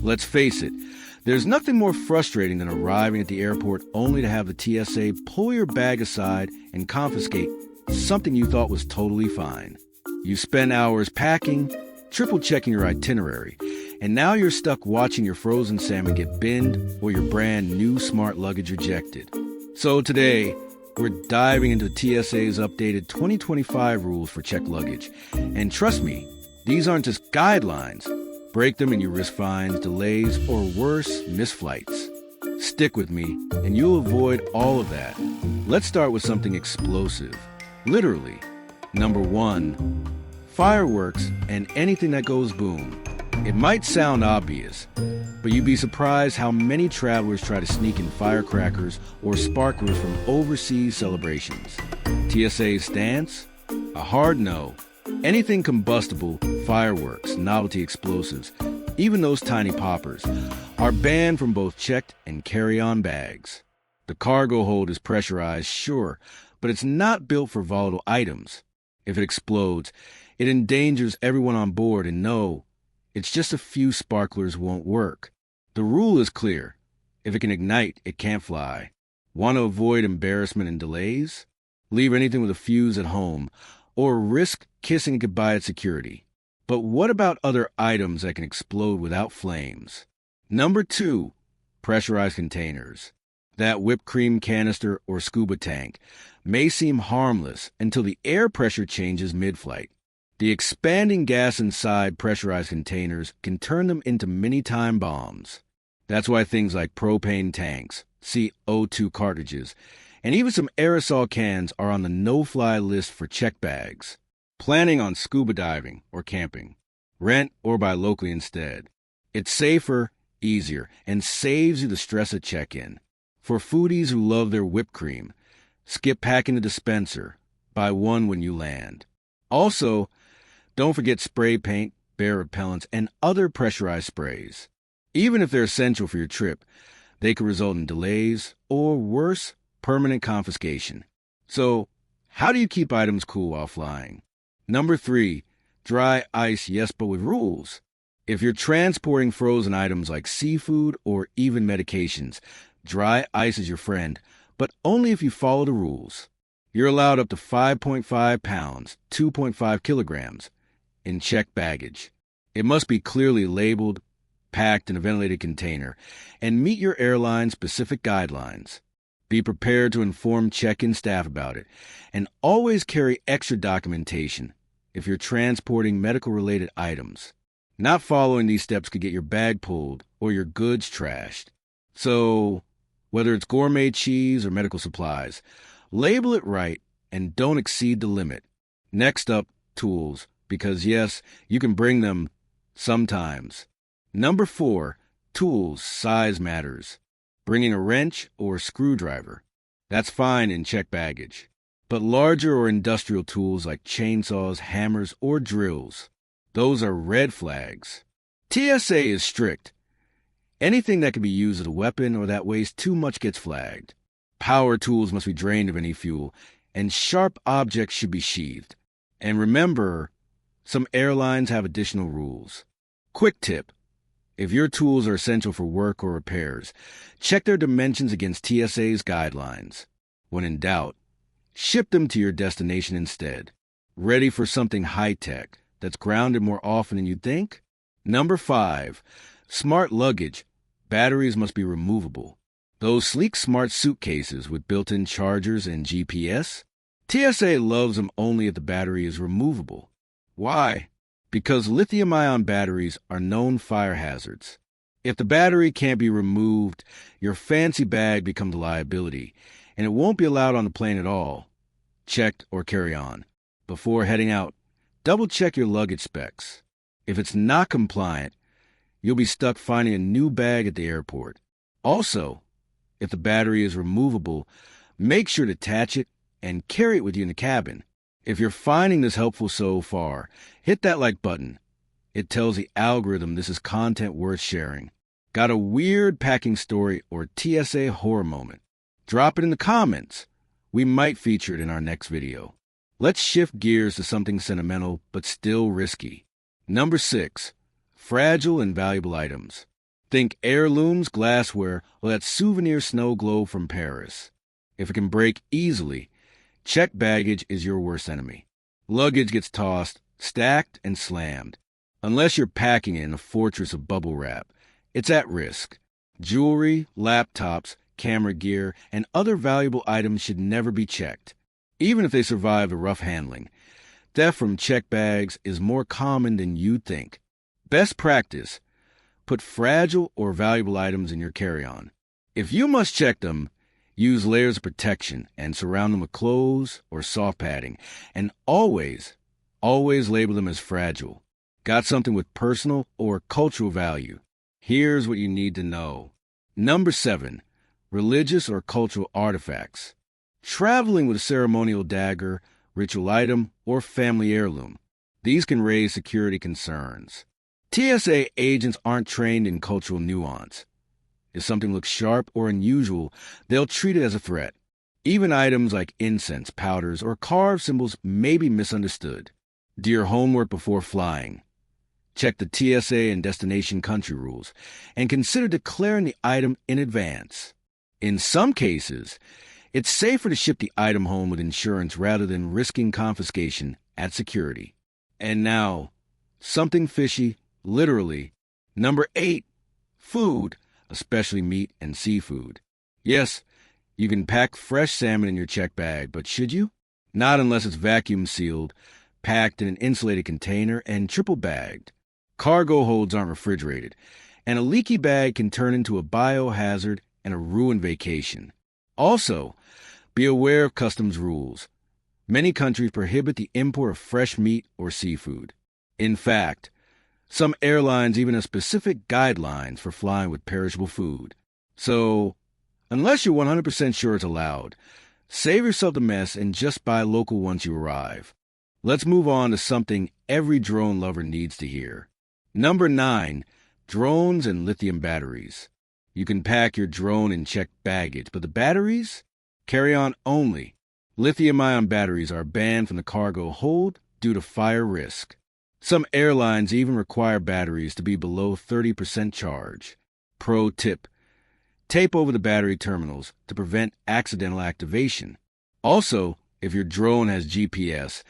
Let's face it, there's nothing more frustrating than arriving at the airport only to have the TSA pull your bag aside and confiscate something you thought was totally fine. You spend hours packing, triple-checking your itinerary, and now you're stuck watching your frozen salmon get binned or your brand new smart luggage rejected. So today, we're diving into TSA's updated 2025 rules for checked luggage. And trust me, these aren't just guidelines. Break them and you risk fines, delays, or worse, missed flights. Stick with me, and you'll avoid all of that. Let's start with something explosive. Literally. Number 1, fireworks and anything that goes boom. It might sound obvious, but you'd be surprised how many travelers try to sneak in firecrackers or sparklers from overseas celebrations. TSA's stance? A hard no. Anything combustible, fireworks, novelty explosives, even those tiny poppers, are banned from both checked and carry-on bags. The cargo hold is pressurized, sure, but it's not built for volatile items. If it explodes, it endangers everyone on board, and no, it's just a few sparklers won't work. The rule is clear. If it can ignite, it can't fly. Want to avoid embarrassment and delays? Leave anything with a fuse at home, or risk kissing goodbye at security. But what about other items that can explode without flames? Number 2, pressurized containers. That whipped cream canister or scuba tank may seem harmless until the air pressure changes mid-flight. The expanding gas inside pressurized containers can turn them into mini time bombs. That's why things like propane tanks, CO2 cartridges, and even some aerosol cans are on the no-fly list for check bags. Planning on scuba diving or camping. Rent or buy locally instead. It's safer, easier, and saves you the stress at check-in. For foodies who love their whipped cream, skip packing the dispenser. Buy one when you land. Also, don't forget spray paint, bear repellents, and other pressurized sprays. Even if they're essential for your trip, they could result in delays or, worse, permanent confiscation. So, how do you keep items cool while flying? Number 3, dry ice, yes, but with rules. If you're transporting frozen items like seafood or even medications, dry ice is your friend, but only if you follow the rules. You're allowed up to 5.5 pounds, 2.5 kilograms, in checked baggage. It must be clearly labeled, packed in a ventilated container, and meet your airline's specific guidelines. Be prepared to inform check-in staff about it, and always carry extra documentation if you're transporting medical-related items. Not following these steps could get your bag pulled or your goods trashed. So, whether it's gourmet cheese or medical supplies, label it right and don't exceed the limit. Next up, tools, because yes, you can bring them sometimes. Number 4, tools, size matters. Bringing a wrench or screwdriver. That's fine in checked baggage. But larger or industrial tools like chainsaws, hammers, or drills, those are red flags. TSA is strict. Anything that can be used as a weapon or that weighs too much gets flagged. Power tools must be drained of any fuel, and sharp objects should be sheathed. And remember, some airlines have additional rules. Quick tip. If your tools are essential for work or repairs, check their dimensions against TSA's guidelines. When in doubt, ship them to your destination instead. Ready for something high-tech that's grounded more often than you'd think? Number 5, smart luggage. Batteries must be removable. Those sleek smart suitcases with built-in chargers and GPS? TSA loves them only if the battery is removable. Why? Because lithium-ion batteries are known fire hazards. If the battery can't be removed, your fancy bag becomes a liability, and it won't be allowed on the plane at all. Checked or carry on. Before heading out, double-check your luggage specs. If it's not compliant, you'll be stuck finding a new bag at the airport. Also, if the battery is removable, make sure to attach it and carry it with you in the cabin. If you're finding this helpful so far, hit that like button. It tells the algorithm this is content worth sharing. Got a weird packing story or TSA horror moment? Drop it in the comments. We might feature it in our next video. Let's shift gears to something sentimental but still risky. Number 6, fragile and valuable items. Think heirlooms, glassware, or that souvenir snow globe from Paris. If it can break easily, checked baggage is your worst enemy. Luggage gets tossed, stacked, and slammed. Unless you're packing it in a fortress of bubble wrap, it's at risk. Jewelry, laptops, camera gear, and other valuable items should never be checked. Even if they survive the rough handling, theft from checked bags is more common than you'd think. Best practice: put fragile or valuable items in your carry-on. If you must check them, use layers of protection and surround them with clothes or soft padding. And always label them as fragile. Got something with personal or cultural value? Here's what you need to know. Number 7, religious or cultural artifacts. Traveling with a ceremonial dagger, ritual item, or family heirloom. These can raise security concerns. TSA agents aren't trained in cultural nuance. If something looks sharp or unusual, they'll treat it as a threat. Even items like incense, powders, or carved symbols may be misunderstood. Do your homework before flying. Check the TSA and destination country rules, and consider declaring the item in advance. In some cases, it's safer to ship the item home with insurance rather than risking confiscation at security. And now, something fishy, literally. Number 8, food, especially meat and seafood. Yes, you can pack fresh salmon in your check bag, but should you? Not unless it's vacuum sealed, packed in an insulated container, and triple bagged. Cargo holds aren't refrigerated, and a leaky bag can turn into a biohazard and a ruined vacation. Also, be aware of customs rules. Many countries prohibit the import of fresh meat or seafood. In fact, some airlines even have specific guidelines for flying with perishable food. So, unless you're 100% sure it's allowed, save yourself the mess and just buy local once you arrive. Let's move on to something every drone lover needs to hear. Number 9, drones and lithium batteries. You can pack your drone in checked baggage, but the batteries? Carry on only. Lithium-ion batteries are banned from the cargo hold due to fire risk. Some airlines even require batteries to be below 30% charge. Pro tip: tape over the battery terminals to prevent accidental activation. Also, if your drone has GPS,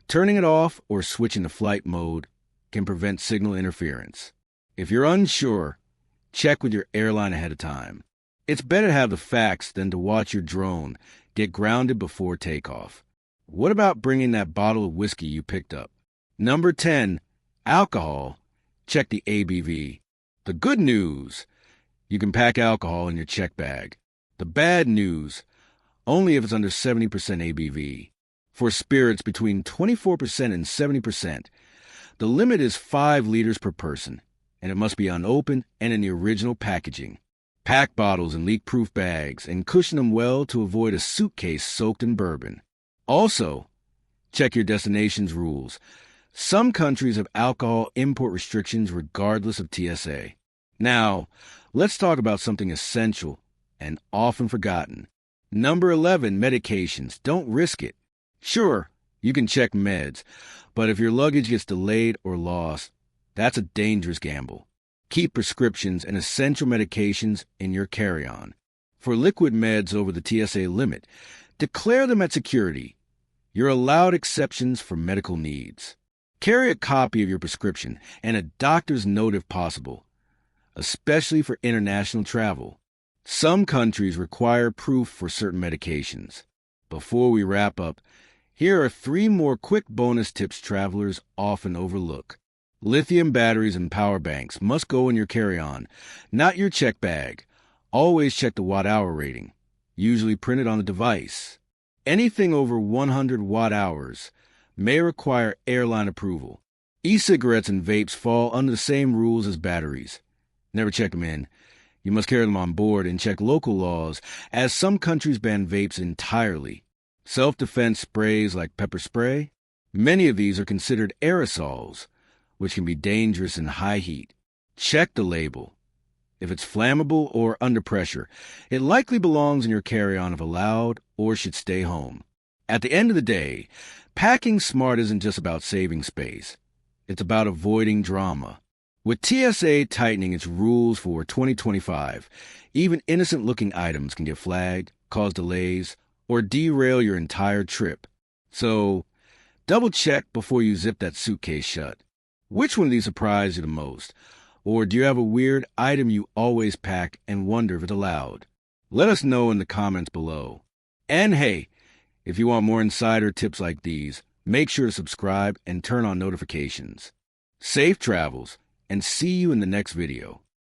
turning it off or switching to flight mode can prevent signal interference. If you're unsure, check with your airline ahead of time. It's better to have the facts than to watch your drone get grounded before takeoff. What about bringing that bottle of whiskey you picked up? Number 10, alcohol. Check the ABV. The good news: you can pack alcohol in your check bag. The bad news: only if it's under 70% ABV. For spirits between 24% and 70%, the limit is 5 liters per person, and it must be unopened and in the original packaging. Pack bottles in leak-proof bags and cushion them well to avoid a suitcase soaked in bourbon. Also, check your destination's rules. Some countries have alcohol import restrictions regardless of TSA. Now, let's talk about something essential and often forgotten. Number 11, medications. Don't risk it. Sure, you can check meds, but if your luggage gets delayed or lost, that's a dangerous gamble. Keep prescriptions and essential medications in your carry-on. For liquid meds over the TSA limit, declare them at security. You're allowed exceptions for medical needs. Carry a copy of your prescription and a doctor's note if possible, especially for international travel. Some countries require proof for certain medications. Before we wrap up, here are 3 more quick bonus tips travelers often overlook. Lithium batteries and power banks must go in your carry-on, not your check bag. Always check the watt-hour rating, usually printed on the device. Anything over 100 watt-hours may require airline approval. E-cigarettes and vapes fall under the same rules as batteries. Never check them in. You must carry them on board and check local laws, as some countries ban vapes entirely. Self-defense sprays like pepper spray, many of these are considered aerosols, which can be dangerous in high heat. Check the label. If it's flammable or under pressure, it likely belongs in your carry-on if allowed or should stay home. At the end of the day, packing smart isn't just about saving space. It's about avoiding drama. With TSA tightening its rules for 2025, even innocent-looking items can get flagged, cause delays, or derail your entire trip. So, double-check before you zip that suitcase shut. Which one of these surprised you the most? Or do you have a weird item you always pack and wonder if it's allowed? Let us know in the comments below. And hey, if you want more insider tips like these, make sure to subscribe and turn on notifications. Safe travels, and see you in the next video.